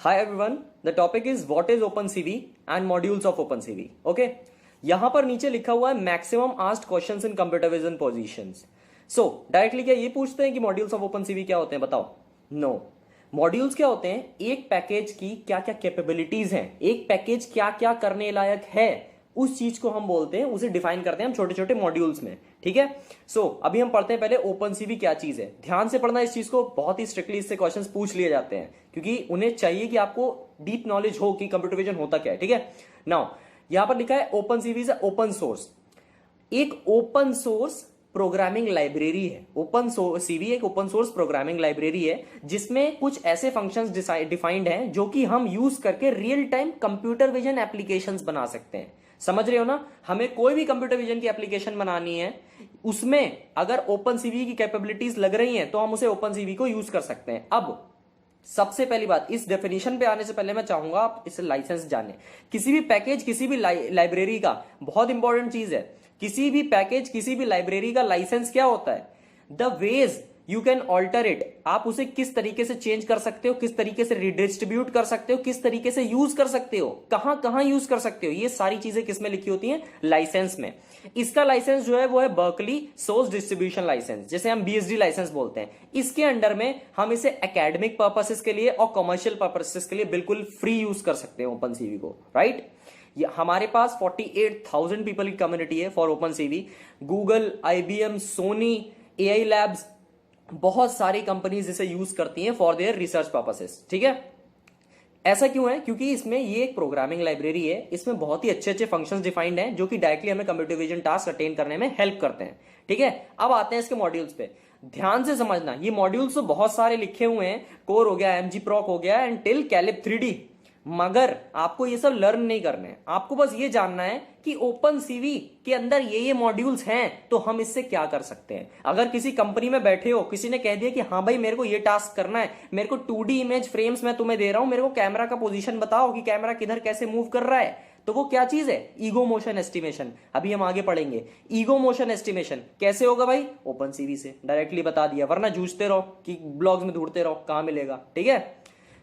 Hi everyone, the topic is what is OpenCV and modules of OpenCV. Okay, यहां पर नीचे लिखा हुआ है maximum asked questions in computer vision positions. So directly क्या ये पूछते हैं कि मॉड्यूल्स ऑफ ओपनसीवी क्या होते हैं, बताओ. नो, मॉड्यूल्स क्या होते हैं, एक पैकेज की क्या क्या कैपेबिलिटीज हैं, एक पैकेज क्या क्या करने लायक है, उस चीज को हम बोलते हैं, उसे डिफाइन करते हैं हम छोटे छोटे मॉड्यूल्स में. ठीक है. सो अभी हम पढ़ते हैं पहले ओपनसीवी क्या चीज है. ध्यान से पढ़ना इस चीज को, बहुत ही स्ट्रिक्टली इससे क्वेश्चंस पूछ लिए जाते हैं क्योंकि उन्हें चाहिए कि आपको डीप नॉलेज हो कि कंप्यूटर विजन होता क्या है. ठीक है. नाउ यहां पर लिखा है ओपनसीवी इज ओपन सोर्स. एक ओपन सोर्स प्रोग्रामिंग लाइब्रेरी है. ओपन सीवी एक ओपन सोर्स प्रोग्रामिंग लाइब्रेरी है जिसमें कुछ ऐसे फंक्शंस डिफाइंड हैं जो कि हम यूज करके real time computer vision applications बना सकते हैं. समझ रहे हो ना. हमें कोई भी कंप्यूटर विजन की एप्लीकेशन बनानी है, उसमें अगर ओपन सीवी की कैपेबिलिटीज लग रही हैं तो हम उसे ओपन सीवी को यूज कर सकते हैं. अब सबसे पहली बात, इस डेफिनेशन पे आने से पहले मैं चाहूंगा आप इसे लाइसेंस जाने. किसी भी पैकेज, किसी भी लाइब्रेरी का बहुत इंपॉर्टेंट चीज है, किसी भी पैकेज, किसी भी लाइब्रेरी का लाइसेंस क्या होता है, the ways you can alter it. आप उसे किस तरीके से चेंज कर सकते हो, किस तरीके से रिडिस्ट्रीब्यूट कर सकते हो, किस तरीके से यूज कर सकते हो, कहां कहां यूज कर सकते हो, ये सारी चीजें किसमें लिखी होती हैं, लाइसेंस में. इसका लाइसेंस जो है वो है बर्कली सोर्स डिस्ट्रीब्यूशन लाइसेंस, जिसे हम बीएसडी लाइसेंस बोलते हैं. इसके अंडर में हम इसे एकेडमिक पर्पसेस के लिए और कमर्शियल पर्पसेस के लिए बिल्कुल फ्री यूज कर सकते हैं ओपन सीवी को. राइट. हमारे पास 48,000 पीपल की कम्युनिटी है for open CV. Google, IBM, सोनी, AI लैब्स, बहुत सारी कंपनीज इसे यूज करती हैं फॉर देयर रिसर्च पर्पसेस. ठीक है. ऐसा क्यों है, क्योंकि इसमें ये एक प्रोग्रामिंग लाइब्रेरी है, इसमें बहुत ही अच्छे अच्छे फंक्शंस डिफाइंड हैं जो कि डायरेक्टली हमें कंप्यूटर विजन टास्क अटेन करने में हेल्प करते हैं. ठीक है. अब आते हैं इसके मॉड्यूल्स पे. ध्यान से समझना, ये मॉड्यूल्स तो बहुत सारे लिखे हुए हैं, कोर हो गया, MG प्रॉक हो गया, एंड टिल कैलिप 3D, मगर आपको ये सब लर्न नहीं करने हैं. आपको बस ये जानना है कि ओपन सीवी के अंदर ये मॉड्यूल्स हैं तो हम इससे क्या कर सकते हैं. अगर किसी कंपनी में बैठे हो, किसी ने कह दिया कि हाँ भाई मेरे को ये टास्क करना है, मेरे को 2D इमेज फ्रेम्स मैं तुम्हें दे रहा हूं, मेरे को कैमरा का पोजीशन बताओ कि कैमरा किधर कैसे मूव कर रहा है, तो वो क्या चीज है, ईगो मोशन एस्टिमेशन. अभी हम आगे पढ़ेंगे ईगो मोशन एस्टिमेशन कैसे होगा भाई, ओपन सीवी से. डायरेक्टली बता दिया, वरना जूझते रहो कि ब्लॉग्स में ढूंढते रहो कहां मिलेगा. ठीक है.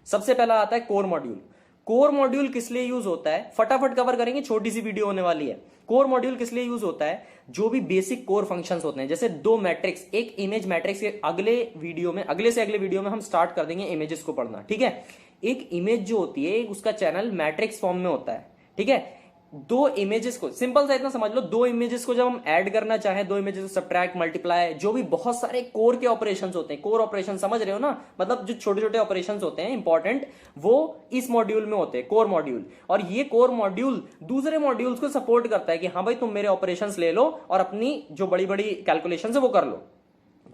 सबसे पहला आता है कोर मॉड्यूल. कोर मॉड्यूल किस लिए यूज होता है, फटाफट कवर करेंगे, छोटी सी वीडियो होने वाली है. कोर मॉड्यूल किस लिए यूज होता है, जो भी बेसिक कोर फंक्शंस होते हैं, जैसे दो मैट्रिक्स, एक इमेज मैट्रिक्स, के अगले से अगले वीडियो में हम स्टार्ट कर देंगे इमेजेस को पढ़ना. ठीक है. एक इमेज जो होती है उसका चैनल मैट्रिक्स फॉर्म में होता है. ठीक है. दो इमेजेस को, सिंपल सा इतना समझ लो, दो इमेजेस को जब हम ऐड करना चाहें, दो इमेजेस को सब्ट्रैक्ट, मल्टीप्लाई, जो भी बहुत सारे कोर के ऑपरेशंस होते हैं, कोर ऑपरेशन समझ रहे हो ना, मतलब जो छोटे छोटे ऑपरेशंस होते हैं इंपॉर्टेंट, वो इस मॉड्यूल में होते हैं, कोर मॉड्यूल. और ये कोर मॉड्यूल दूसरे मॉड्यूल्स को सपोर्ट करता है कि हाँ भाई तुम मेरे ऑपरेशंस ले लो और अपनी जो बड़ी बड़ी कैलकुलेशन है वो कर लो.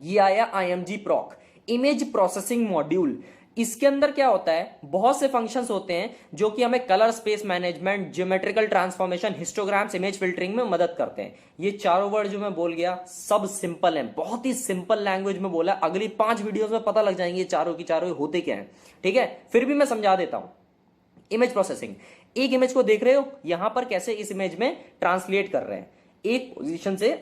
ये आया IMG प्रॉक, इमेज प्रोसेसिंग मॉड्यूल. इसके अंदर क्या होता है, बहुत से फंक्शंस होते हैं जो कि हमें colour space management, geometrical transformation, histograms, image filtering में मदद करते हैं. ये चारों वर्ड जो मैं बोल गया सब सिंपल हैं, बहुत ही सिंपल लैंग्वेज में बोला. अगली 5 वीडियोस में पता लग जाएंगे ये चारों की चारों होते क्या है. ठीक है. फिर भी मैं समझा देता हूं. इमेज प्रोसेसिंग, एक इमेज को देख रहे हो, यहां पर कैसे इस इमेज में ट्रांसलेट कर रहे हैं, एक पोजीशन से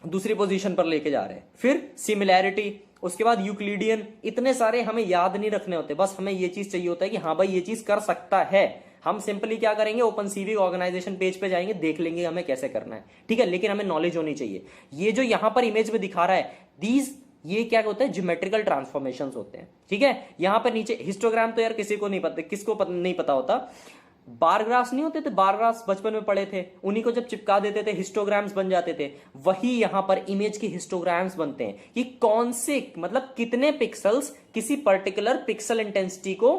दूसरी पोजीशन पर लेके जा रहे हैं. फिर सिमिलैरिटी, उसके बाद यूक्लिडियन, इतने सारे हमें याद नहीं रखने होते, बस हमें ये चीज चाहिए होता है कि हाँ भाई ये चीज कर सकता है. हम सिंपली क्या करेंगे, ओपन सीवी ऑर्गेनाइजेशन पेज पे जाएंगे, देख लेंगे हमें कैसे करना है. ठीक है. लेकिन हमें नॉलेज होनी चाहिए. ये जो यहां पर इमेज में दिखा रहा है, ये क्या होता है, ज्योमेट्रिकल ट्रांसफॉर्मेशंस होते हैं. ठीक है. यहां पर नीचे हिस्टोग्राम तो यार किसी को नहीं पता, नहीं पता होता. बार ग्राफ्स नहीं होते थे, बार ग्राफ्स बचपन में पढ़े थे, उन्हीं को जब चिपका देते थे हिस्टोग्राम्स बन जाते थे. वही यहां पर इमेज के हिस्टोग्राम्स बनते हैं कि कौन से, मतलब कितने पिक्सल्स किसी पर्टिकुलर पिक्सल इंटेंसिटी को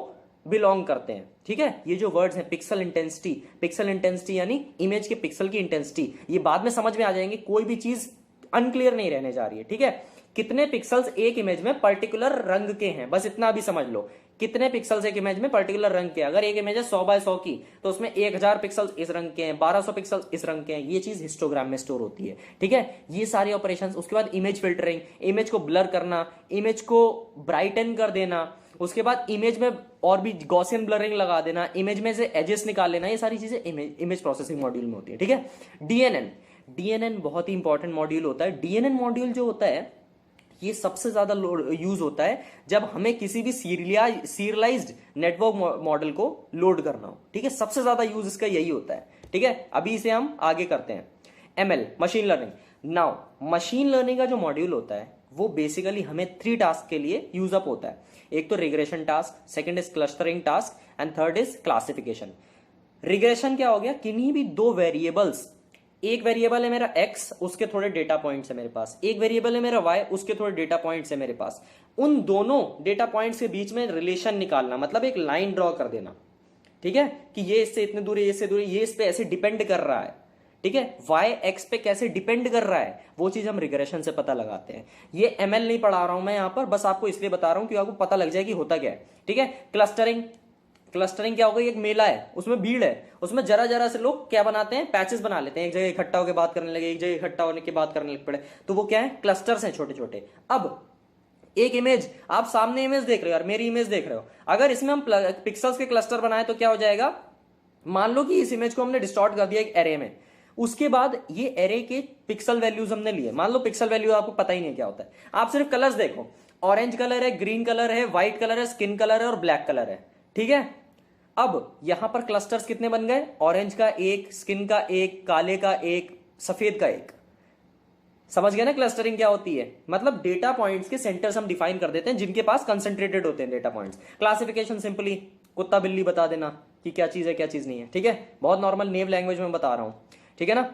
बिलोंग करते हैं. ठीक है. ये जो वर्ड्स हैं, पिक्सल इंटेंसिटी यानी इमेज के पिक्सल की इंटेंसिटी, ये बाद में समझ में आ जाएंगे, कोई भी चीज अनक्लियर नहीं रहने जा रही है. ठीक है. कितने पिक्सल्स एक इमेज में पर्टिकुलर रंग के हैं, बस इतना भी समझ लो. कितने पिक्सल्स एक इमेज में पर्टिकुलर रंग के, अगर एक इमेज है 100 बाय 100 की, तो उसमें 1000 पिक्सल्स इस रंग के हैं, 1200 पिक्सल्स इस रंग के हैं. ये चीज हिस्टोग्राम में स्टोर होती है. ठीक है. ये सारे ऑपरेशंस. उसके बाद इमेज फिल्टरिंग, इमेज को ब्लर करना, इमेज को ब्राइटन कर देना, उसके बाद इमेज में और भी गॉसियन ब्लरिंग लगा देना, इमेज में से एजेस निकाल लेना, ये सारी चीजें इमेज प्रोसेसिंग मॉड्यूल में होती है. ठीक है. DNN बहुत ही इंपॉर्टेंट मॉड्यूल होता है. DNN मॉड्यूल जो होता है ये सबसे ज्यादा यूज होता है जब हमें किसी भी सीरियलाइज्ड नेटवर्क मॉडल को लोड करना हो, ठीक है। सबसे ज्यादा यूज इसका यही होता है, ठीक है। अभी इसे हम आगे करते हैं। ML, machine learning. Now machine learning का जो मॉड्यूल होता है वो बेसिकली हमें 3 टास्क के लिए यूज अप होता है। एक तो regression task, second is clustering task and third is classification. Regression क्या हो गया, किन्हीं भी 2 वेरिएबल्स, एक वेरिएबल है मेरा x, उसके थोड़े डेटा पॉइंट्स है मेरे पास, एक वेरिएबल है मेरा y, उसके थोड़े डेटा पॉइंट्स है मेरे पास। उन दोनों डेटा पॉइंट्स के बीच में रिलेशन निकालना, मतलब एक लाइन ड्रॉ कर देना, ठीक है, कि ये इससे इतने दूर है, ये इससे दूर है, ये इस पे ऐसे डिपेंड कर रहा है, ठीक है, y x पे कैसे डिपेंड कर रहा है, वो चीज हम रिग्रेशन से पता लगाते हैं। ये ml नहीं पढ़ा रहा हूं मैं यहां पर, बस आपको इसलिए बता रहा हूं कि आपको पता लग जाए कि होता क्या है, ठीक है। क्लस्टरिंग, क्लस्टरिंग क्या होगा, एक मेला है, उसमें भीड़ है, उसमें जरा जरा से लोग क्या बनाते हैं, पैचेस बना लेते हैं, एक जगह इकट्ठा होकर बात करने लगे, एक जगह इकट्ठा होने की बात करने लग पड़े, तो वो क्या है, क्लस्टर्स हैं छोटे छोटे। अब एक इमेज, आप सामने इमेज देख रहे हो और मेरी इमेज देख रहे हो, अगर इसमें हम पिक्सल्स के क्लस्टर बनाए तो क्या हो जाएगा, मान लो कि इस इमेज को हमने डिस्टॉर्ट कर दिया एक एरे में, उसके बाद ये एरे के पिक्सल वैल्यूज हमने लिए, मान लो पिक्सल वैल्यू आपको पता ही नहीं क्या होता है, आप सिर्फ कलर्स देखो, ऑरेंज कलर है, ग्रीन कलर है, व्हाइट कलर है, स्किन कलर है और ब्लैक कलर है, ठीक है। अब यहां पर क्लस्टर्स कितने बन गए, ऑरेंज का एक, स्किन का एक, काले का एक, सफेद का एक। समझ गए ना क्लस्टरिंग क्या होती है, मतलब डेटा पॉइंट्स के सेंटर्स हम डिफाइन कर देते हैं जिनके पास कंसंट्रेटेड होते हैं डेटा पॉइंट्स। क्लासिफिकेशन सिंपली कुत्ता बिल्ली बता देना कि क्या चीज है क्या चीज नहीं है, ठीक है, बहुत नॉर्मल नेव लैंग्वेज में बता रहा हूं, ठीक है ना।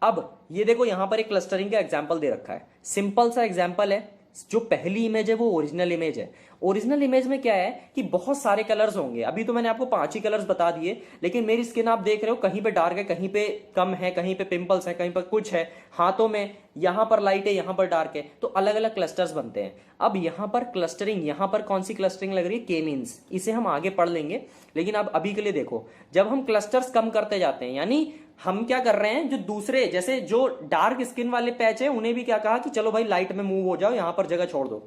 अब ये देखो यहां पर एक क्लस्टरिंग का एग्जांपल दे रखा है, सिंपल सा एग्जांपल है। जो पहली इमेज है वो ओरिजिनल इमेज है। ओरिजिनल इमेज में क्या है कि बहुत सारे कलर्स होंगे, अभी तो मैंने आपको 5 ही कलर्स बता दिए, लेकिन मेरी स्किन आप देख रहे हो कहीं पे डार्क है, कहीं पे कम है, कहीं पे पिंपल्स है, कहीं पर कुछ है, हाथों में यहां पर लाइट है, यहां पर डार्क है, तो अलग अलग क्लस्टर्स बनते हैं। अब यहां पर क्लस्टरिंग, यहां पर कौन सी क्लस्टरिंग लग रही है, के मीन्स, इसे हम आगे पढ़ लेंगे, लेकिन अब अभी के लिए देखो, जब हम क्लस्टर्स कम करते जाते हैं, यानी हम क्या कर रहे हैं, जो दूसरे जैसे जो डार्क स्किन वाले पैच है उन्हें भी क्या कहा कि चलो भाई लाइट में मूव हो जाओ, यहां पर जगह छोड़ दो,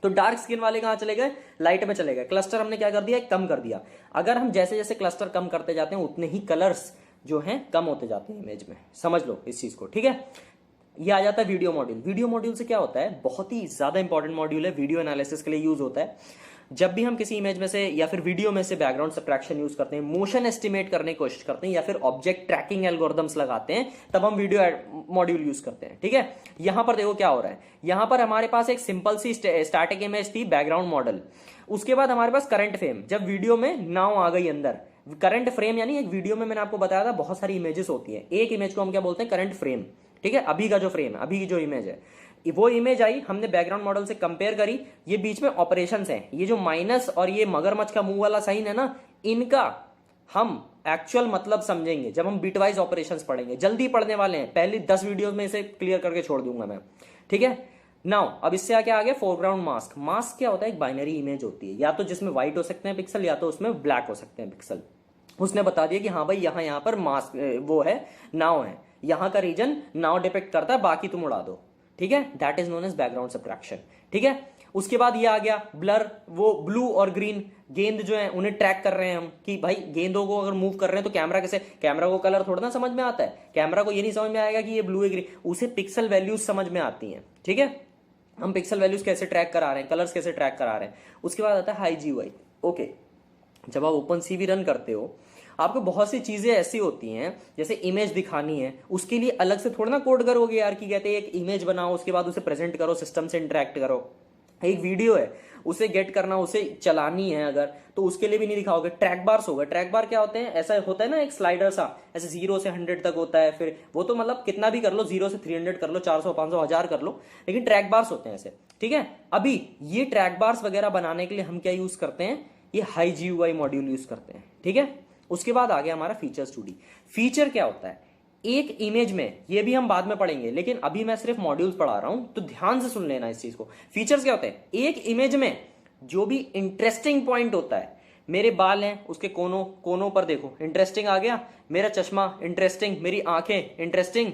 तो डार्क स्किन वाले कहां चले गए, लाइट में चले गए। क्लस्टर हमने क्या कर दिया, कम कर दिया। अगर हम जैसे जैसे क्लस्टर कम करते जाते हैं उतने ही कलर्स जो हैं कम होते जाते हैं इमेज में, समझ लो इस चीज को, ठीक है। ये आ जाता है वीडियो मॉड्यूल। वीडियो मॉड्यूल से क्या होता है, बहुत ही ज्यादा इंपॉर्टेंट मॉड्यूल है, वीडियो एनालिसिस के लिए यूज होता है। जब भी हम किसी इमेज में से या फिर वीडियो में से बैकग्राउंड सब्ट्रैक्शन यूज करते हैं, मोशन एस्टिमेट करने की कोशिश करते हैं, या फिर ऑब्जेक्ट ट्रैकिंग एल्गोरिथम्स लगाते हैं, तब हम वीडियो मॉड्यूल यूज करते हैं, ठीक है। यहां पर देखो क्या हो रहा है, यहां पर हमारे पास एक सिंपल सी स्टैटिक इमेज थी, बैकग्राउंड मॉडल, उसके बाद हमारे पास करंट फ्रेम, जब वीडियो में नाव आ गई अंदर, करंट फ्रेम यानी एक वीडियो में मैंने आपको बताया था बहुत सारी इमेजेस होती है, एक इमेज को हम क्या बोलते हैं, करंट फ्रेम, ठीक है। अभी का जो फ्रेम है, अभी की जो इमेज है, वो इमेज आई, हमने बैकग्राउंड मॉडल से कंपेयर करी, ये बीच में ऑपरेशंस हैं, ये जो माइनस और ये मगरमच्छ का मुंह वाला साइन है ना, इनका हम एक्चुअल मतलब समझेंगे जब हम बिटवाइज ऑपरेशंस पढ़ेंगे, जल्दी पढ़ने वाले हैं, पहली 10 वीडियो में इसे क्लियर करके छोड़ दूंगा मैं, ठीक है। नाउ अब इससे आगे आ गया फोरग्राउंड मास्क। मास्क क्या होता है, एक बाइनरी इमेज होती है, या तो जिसमें व्हाइट हो सकते हैं पिक्सल, या तो उसमें ब्लैक हो सकते हैं पिक्सल। उसने बता दिया कि हाँ भाई यहाँ पर मास्क वो है, नाव है, यहाँ का रीजन नाव डिपेक्ट करता है, बाकी तुम उड़ा दो, ठीक है, that is known as background subtraction, ठीक है। उसके बाद ये आ गया ब्लर, वो ब्लू और ग्रीन गेंद जो है उन्हें ट्रैक कर रहे हैं हम, कि भाई गेंदों को अगर मूव कर रहे हैं तो कैमरा कैसे, कैमरा को कलर थोड़ा ना समझ में आता है, कैमरा को ये नहीं समझ में आएगा कि ये ब्लू है ग्रीन, उसे पिक्सल वैल्यूज समझ में आती हैं, ठीक है। हम पिक्सल वैल्यूज कैसे ट्रैक करा रहे हैं, कलर्स कैसे ट्रैक करा रहे हैं। उसके बाद आता है हाई जीयूआई। ओके, जब आप ओपन सीवी रन करते हो आपको बहुत सी चीजें ऐसी होती हैं, जैसे इमेज दिखानी है, उसके लिए अलग से थोड़ा ना कोड करोगे यार, कि कहते हैं एक इमेज बनाओ, उसके बाद उसे प्रेजेंट करो, सिस्टम से इंटरेक्ट करो। एक वीडियो है, उसे गेट करना, उसे चलानी है अगर, तो उसके लिए भी नहीं दिखाओगे। ट्रैक बार्स होगा, ट्रैक बार क्या होते हैं, ऐसा होता है ना एक स्लाइडर सा, ऐसे 0 से 100 तक होता है, फिर वो तो मतलब कितना भी कर लो, 0 से 300 कर लो, 400 500 1000 कर लो, लेकिन ट्रैक बार्स होते हैं ऐसे, ठीक है। अभी ये ट्रैक बार्स वगैरह बनाने के लिए हम क्या यूज करते हैं, ये हाई जीयूआई मॉड्यूल यूज करते हैं, ठीक है। उसके बाद आ गया हमारा फीचर स्टूडी। फीचर क्या होता है, एक इमेज में, ये भी हम बाद में पढ़ेंगे, लेकिन अभी मैं सिर्फ मॉड्यूल्स पढ़ा रहा हूं, तो ध्यान से सुन लेना इस चीज को। फीचर्स क्या होते हैं, एक इमेज में जो भी इंटरेस्टिंग पॉइंट होता है, मेरे बाल हैं उसके कोनों कोनों पर देखो इंटरेस्टिंग आ गया, मेरा चश्मा इंटरेस्टिंग, मेरी आंखें इंटरेस्टिंग,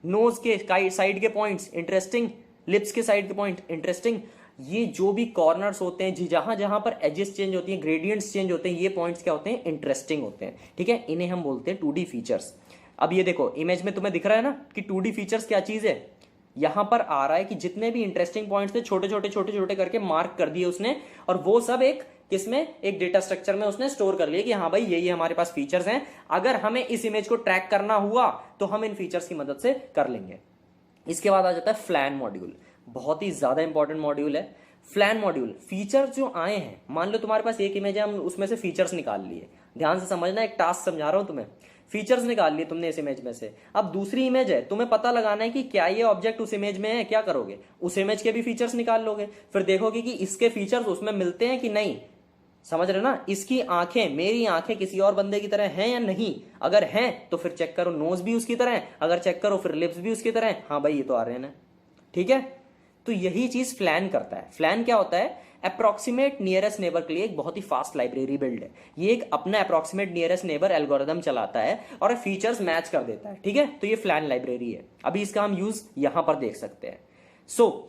नोज के साइड के पॉइंट्स इंटरेस्टिंग, लिप्स के साइड के पॉइंट इंटरेस्टिंग, ये जो भी कॉर्नर्स होते हैं, जहां जहां पर एजेस चेंज होती हैं, ग्रेडियंट्स चेंज होते हैं, ये पॉइंट्स क्या होते हैं, इंटरेस्टिंग होते हैं, ठीक है। इन्हें हम बोलते हैं 2D फीचर्स। अब ये देखो इमेज में तुम्हें दिख रहा है ना कि 2D फीचर्स क्या चीज है, यहां पर आ रहा है कि जितने भी इंटरेस्टिंग पॉइंट्स थे छोटे छोटे करके मार्क कर दिए उसने, और वो सब एक किसमें, एक डेटा स्ट्रक्चर में उसने स्टोर कर लिया कि हाँ भाई ये हमारे पास फीचर्स हैं, अगर हमें इस इमेज को ट्रैक करना हुआ तो हम इन फीचर्स की मदद से कर लेंगे। इसके बाद आ जाता है फ्लैन मॉड्यूल, बहुत ही ज्यादा इंपॉर्टेंट मॉड्यूल है। फ्लैन मॉड्यूल, फीचर्स जो आए हैं, मान लो तुम्हारे पास एक इमेज है, हम उसमें से फीचर्स निकाल लिए, ध्यान से समझना, एक टास्क समझा रहा हूं तुम्हें। फीचर्स निकाल लिए तुमने इस इमेज में से, अब दूसरी इमेज है, तुम्हें पता लगाना है कि क्या ये ऑब्जेक्ट उस इमेज में है, क्या करोगे, उस इमेज के भी फीचर्स निकाल लोगे, फिर देखोगे कि इसके फीचर्स उसमें मिलते हैं कि नहीं, समझ रहे हो ना, इसकी आंखें, मेरी आंखें किसी और बंदे की तरह हैं या नहीं, अगर हैं तो फिर चेक करो नोज भी उसकी तरह है, अगर चेक करो फिर लिप्स भी उसकी तरह है, हाँ भाई ये तो आ रहे हैं, ठीक है। तो यही चीज फ्लैन करता है। फ्लैन क्या होता है, अप्रोक्सीमेट नियरेस्ट नेबर के लिए एक बहुत ही फास्ट लाइब्रेरी बिल्ड है। ये एक अपना अप्रोक्सीमेट नियरेस्ट नेबर एल्गोरिथम चलाता है और फीचर्स मैच कर देता है, ठीक है। तो ये फ्लैन लाइब्रेरी है, अभी इसका हम यूज यहां पर देख सकते हैं।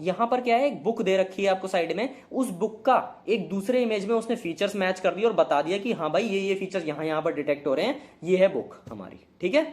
यहां पर क्या है, एक बुक दे रखी है आपको साइड में, उस बुक का एक दूसरे इमेज में उसने फीचर्स मैच कर दिए और बता दिया कि हाँ भाई ये फीचर्स यहां पर डिटेक्ट हो रहे हैं, ये है बुक हमारी, ठीक है।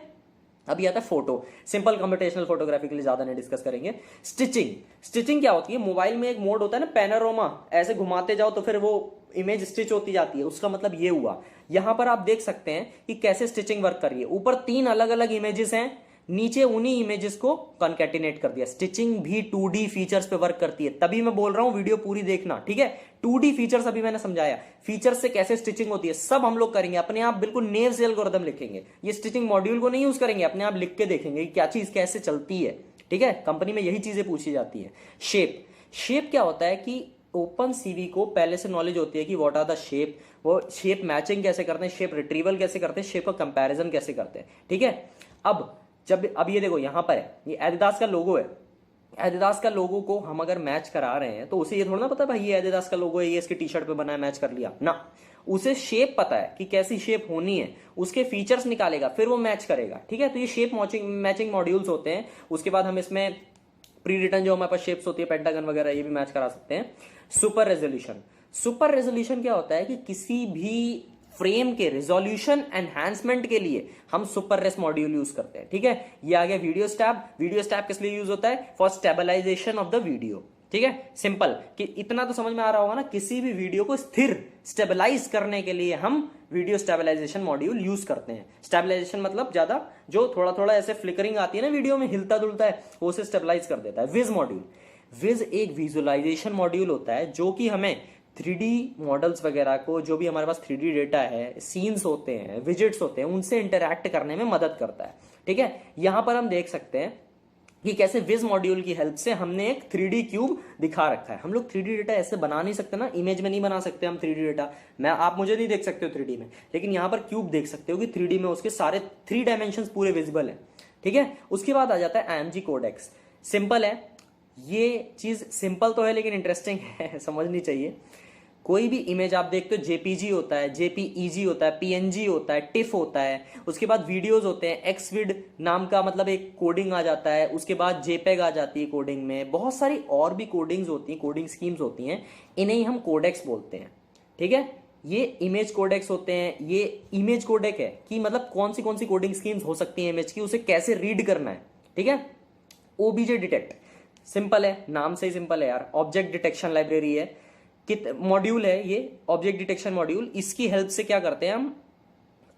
अभी आता है फोटो, सिंपल कंप्यूटेशनल फोटोग्राफी के लिए ज्यादा नहीं डिस्कस करेंगे। स्टिचिंग क्या होती है, मोबाइल में एक मोड होता है ना पैनोरामा, ऐसे घुमाते जाओ तो फिर वो इमेज स्टिच होती जाती है, उसका मतलब ये हुआ। यहां पर आप देख सकते हैं कि कैसे स्टिचिंग वर्क कर रही है। ऊपर 3 अलग अलग इमेजेस हैं, नीचे उन्हीं इमेजेस को कॉन्कैटिनेट कर दिया। स्टिचिंग भी 2D फीचर्स पे वर्क करती है, तभी मैं बोल रहा हूं वीडियो पूरी देखना, ठीक है। 2D फीचर्स अभी मैंने समझाया, फीचर्स से कैसे स्टिचिंग होती है सब हम लोग करेंगे अपने आप, बिल्कुल नेव से एल्गोरिथम लिखेंगे। ये स्टिचिंग मॉड्यूल को नहीं यूज करेंगे, अपने आप लिख के देखेंगे कि क्या चीज कैसे चलती है, ठीक है। कंपनी में यही चीजें पूछी जाती है। शेप क्या होता है कि ओपन सीवी को पहले से नॉलेज होती है कि व्हाट आर द शेप, वो शेप मैचिंग कैसे करते हैं, शेप रिट्रीवल कैसे करते हैं, शेप का कंपैरिजन कैसे करते हैं, ठीक है। अब ये देखो यहां पर है, ये एडिडास का लोगो है, एडिडास का लोगो को हम अगर मैच करा रहे हैं तो उसे ये थोड़ा ना पता भाई ये एडिडास का लोगो है, ये इसके टी शर्ट पे बना है, मैच कर लिया ना, उसे शेप पता है कि कैसी शेप होनी है, उसके फीचर्स निकालेगा फिर वो मैच करेगा, ठीक है। तो ये शेप मैचिंग मॉड्यूल्स होते हैं। उसके बाद हम इसमें प्री रिटर्न जो हमारे पास शेप्स होती है, पेंटागन वगैरह, ये भी मैच करा सकते हैं। सुपर रेजोल्यूशन क्या होता है कि किसी भी फ्रेम के रेजोल्यूशन एनहांसमेंट के लिए हम सुपर रेस मॉड्यूल यूज करते हैं, ठीक है। ये आ गया वीडियो स्टैब किस लिए यूज होता है, for stabilisation of the video, ठीक है। सिंपल कि इतना तो समझ में आ रहा होगा ना, किसी भी वीडियो को स्थिर स्टेबलाइज करने के लिए हम वीडियो स्टेबलाइजेशन मॉड्यूल यूज करते हैं। स्टेबलाइजेशन मतलब ज्यादा जो थोड़ा थोड़ा ऐसे फ्लिकरिंग आती है ना वीडियो में, हिलता डुलता है, वो उसे स्टेबलाइज कर देता है। विज एक विजुअलाइजेशन मॉड्यूल होता है जो कि हमें 3D मॉडल्स वगैरह को, जो भी हमारे पास 3D डेटा है, सीन्स होते हैं, विजिट्स होते हैं, उनसे इंटरैक्ट करने में मदद करता है, ठीक है। यहां पर हम देख सकते हैं कि कैसे विज मॉड्यूल की हेल्प से हमने एक 3D क्यूब दिखा रखा है। हम लोग 3D डेटा ऐसे बना नहीं सकते ना, इमेज में नहीं बना सकते हम 3D डेटा, आप मुझे नहीं देख सकते हो 3D में, लेकिन यहां पर क्यूब देख सकते हो कि 3D में उसके सारे 3 डायमेंशंस पूरे विजिबल है, ठीक है। उसके बाद आ जाता है IMG कोडेक्स। सिंपल है, ये चीज सिंपल तो है लेकिन इंटरेस्टिंग है, समझनी चाहिए। कोई भी इमेज आप देखते हो जेपीजी होता है, जेपीईजी होता है, पीएनजी होता है, टिफ होता है, उसके बाद वीडियोस होते हैं, एक्सविड नाम का मतलब एक कोडिंग आ जाता है, उसके बाद जेपेग आ जाती है कोडिंग में, बहुत सारी और भी कोडिंग्स होती हैं, कोडिंग स्कीम्स होती हैं, इन्हें हम कोडेक्स बोलते हैं, ठीक है। ये इमेज कोडेक्स होते हैं, ये इमेज कोडेक है कि मतलब कौन सी कोडिंग स्कीम्स हो सकती है इमेज की, उसे कैसे रीड करना है, ठीक है। ओबीजे डिटेक्ट सिंपल है, नाम से ही सिंपल है यार, ऑब्जेक्ट डिटेक्शन लाइब्रेरी है, मॉड्यूल है ये ऑब्जेक्ट डिटेक्शन मॉड्यूल। इसकी हेल्प से क्या करते हैं हम,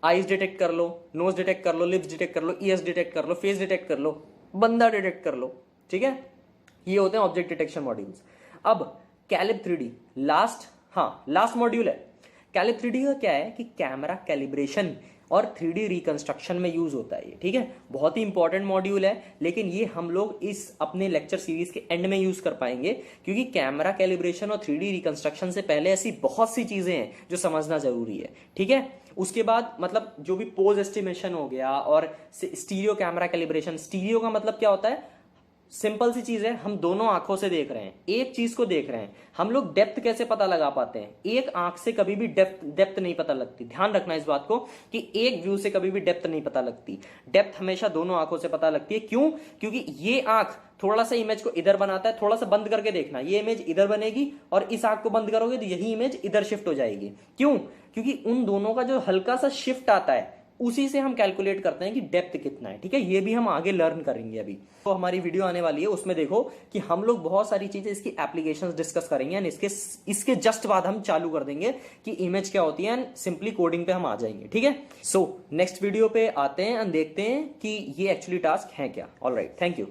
आईज डिटेक्ट कर लो, नोज डिटेक्ट कर लो, लिप्स डिटेक्ट कर लो, ईयर्स डिटेक्ट कर लो, फेस डिटेक्ट कर लो, बंदा डिटेक्ट कर लो, ठीक है। ये होते हैं ऑब्जेक्ट डिटेक्शन मॉड्यूल्स। अब कैलिब 3D लास्ट मॉड्यूल है। कैलिब 3D का क्या है कि कैमरा कैलिब्रेशन और 3D रिकंस्ट्रक्शन में यूज होता है ये, ठीक है। बहुत ही इंपॉर्टेंट मॉड्यूल है, लेकिन ये हम लोग इस अपने लेक्चर सीरीज के एंड में यूज कर पाएंगे, क्योंकि कैमरा कैलिब्रेशन और 3D रिकंस्ट्रक्शन से पहले ऐसी बहुत सी चीजें हैं जो समझना जरूरी है, ठीक है। उसके बाद मतलब जो भी पोज एस्टिमेशन हो गया और स्टीरियो कैमरा कैलिब्रेशन। स्टीरियो का मतलब क्या होता है, सिंपल सी चीज है, हम दोनों आंखों से देख रहे हैं, एक चीज को देख रहे हैं, हम लोग डेप्थ कैसे पता लगा पाते हैं, एक आंख से कभी भी डेप्थ नहीं पता लगती। ध्यान रखना इस बात को कि एक व्यू से कभी भी डेप्थ नहीं पता लगती, डेप्थ हमेशा दोनों आंखों से पता लगती है। क्यों, क्योंकि ये आंख थोड़ा सा इमेज को इधर बनाता है, थोड़ा सा बंद करके देखना, ये इमेज इधर बनेगी और इस आंख को बंद करोगे तो यही इमेज इधर शिफ्ट हो जाएगी। क्यों, क्योंकि उन दोनों का जो हल्का सा शिफ्ट आता है उसी से हम कैलकुलेट करते हैं कि डेप्थ कितना है, ठीक है। ये भी हम आगे लर्न करेंगे। अभी तो हमारी वीडियो आने वाली है, उसमें देखो कि हम लोग बहुत सारी चीजें इसकी एप्लीकेशंस डिस्कस करेंगे एंड इसके जस्ट बाद हम चालू कर देंगे कि इमेज क्या होती है एंड सिंपली कोडिंग पे हम आ जाएंगे, ठीक है। सो नेक्स्ट वीडियो पे आते हैं एंड देखते हैं कि ये एक्चुअली टास्क है क्या। Alright, thank you.